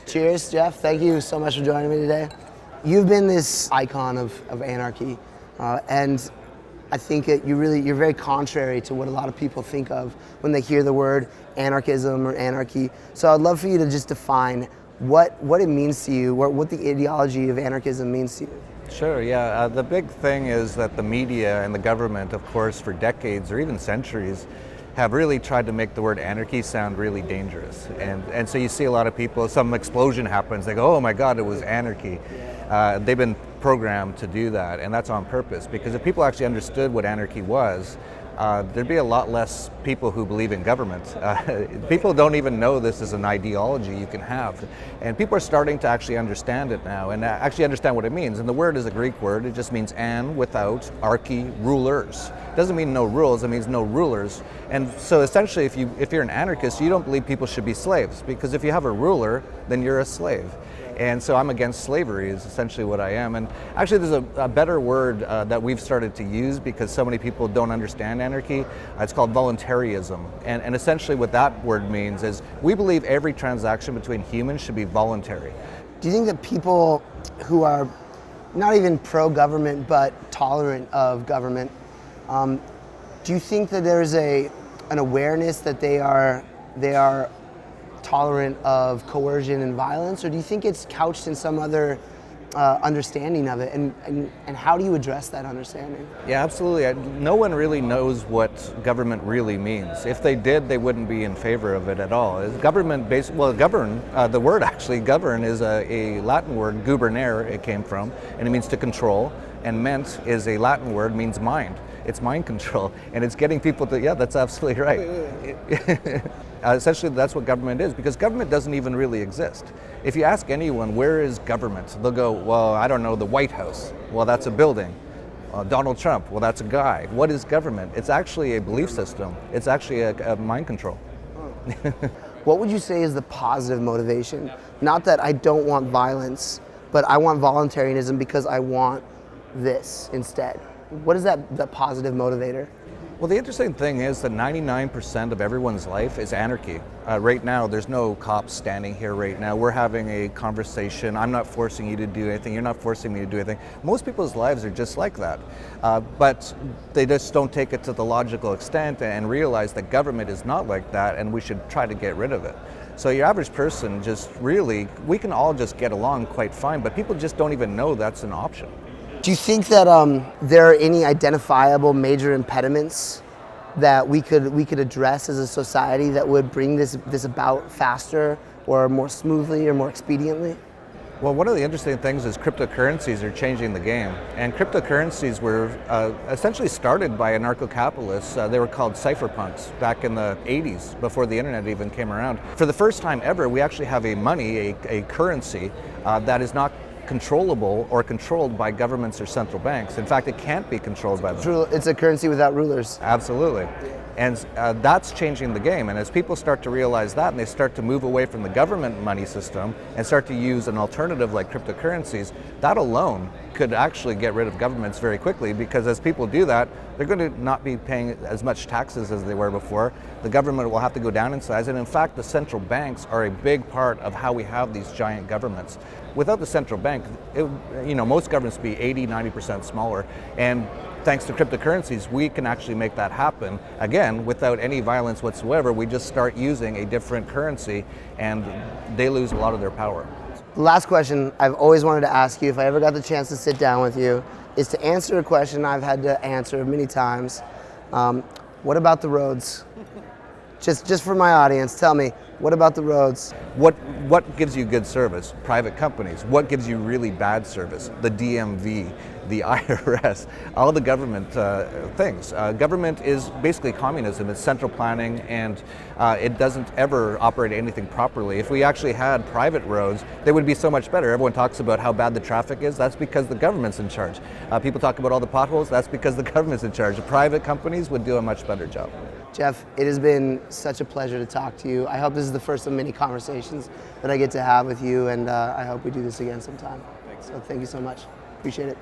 Cheers, Jeff. Thank you so much for joining me today. You've been this icon of anarchy, and I think you're very contrary to what a lot of people think of when they hear the word anarchism or anarchy. So I'd love for you to just define what it means to you, what the ideology of anarchism means to you. Sure, yeah. The big thing is that the media and the government, of course, for decades or even centuries, have really tried to make the word anarchy sound really dangerous. And so you see a lot of people, some explosion happens, they go, oh my God, it was anarchy. They've been programmed to do that, and that's on purpose, because if people actually understood what anarchy was, there'd be a lot less people who believe in government. People don't even know this is an ideology you can have. And people are starting to actually understand it now and actually understand what it means. And the word is a Greek word. It just means an without archy, rulers. It doesn't mean no rules, it means no rulers. And so essentially if you're an anarchist, you don't believe people should be slaves, because if you have a ruler, then you're a slave. And so I'm against slavery is essentially what I am. And actually there's a better word that we've started to use because so many people don't understand anarchy. It's called voluntarism. And essentially what that word means is we believe every transaction between humans should be voluntary. Do you think that people who are not even pro-government but tolerant of government, do you think that there's an awareness that they are tolerant of coercion and violence, or do you think it's couched in some other understanding of it, and how do you address that understanding? Yeah, absolutely. No one really knows what government really means. If they did, they wouldn't be in favor of it at all. Government, govern, the word actually, govern, is a Latin word, gubernare, it came from, and it means to control, and ment is a Latin word, means mind. It's mind control, and it's getting people to, yeah, that's absolutely right. Essentially, that's what government is, because government doesn't even really exist. If you ask anyone, where is government? They'll go, well, I don't know, the White House. Well, that's a building. Donald Trump, well, that's a guy. What is government? It's actually a belief system. It's actually a mind control. What would you say is the positive motivation? Not that I don't want violence, but I want voluntarism because I want this instead. What is that positive motivator? Well, the interesting thing is that 99% of everyone's life is anarchy. Right now, there's no cops standing here right now. We're having a conversation. I'm not forcing you to do anything. You're not forcing me to do anything. Most people's lives are just like that. But they just don't take it to the logical extent and realize that government is not like that, and we should try to get rid of it. So your average person just really, we can all just get along quite fine, but people just don't even know that's an option. Do you think that there are any identifiable major impediments that we could address as a society that would bring this about faster or more smoothly or more expediently? Well, one of the interesting things is cryptocurrencies are changing the game. And cryptocurrencies were essentially started by anarcho-capitalists. They were called cypherpunks back in the 80s, before the internet even came around. For the first time ever, we actually have a money, a currency that is not controllable or controlled by governments or central banks. In fact, it can't be controlled by them. It's a currency without rulers. Absolutely. And that's changing the game. And as people start to realize that, and they start to move away from the government money system and start to use an alternative like cryptocurrencies, that alone could actually get rid of governments very quickly, because as people do that, they're going to not be paying as much taxes as they were before. The government will have to go down in size. And in fact, the central banks are a big part of how we have these giant governments. Without the central bank, most governments would be 80-90% smaller. And thanks to cryptocurrencies, we can actually make that happen. Again, without any violence whatsoever, we just start using a different currency and they lose a lot of their power. The last question I've always wanted to ask you, if I ever got the chance to sit down with you, is to answer a question I've had to answer many times. What about the roads? Just for my audience, tell me, what about the roads? What gives you good service? Private companies. What gives you really bad service? The DMV, the IRS, all the government things. Government is basically communism. It's central planning, and it doesn't ever operate anything properly. If we actually had private roads, they would be so much better. Everyone talks about how bad the traffic is. That's because the government's in charge. People talk about all the potholes. That's because the government's in charge. The private companies would do a much better job. Jeff, it has been such a pleasure to talk to you. I hope this is the first of many conversations that I get to have with you, and I hope we do this again sometime. Thanks. So thank you so much. Appreciate it.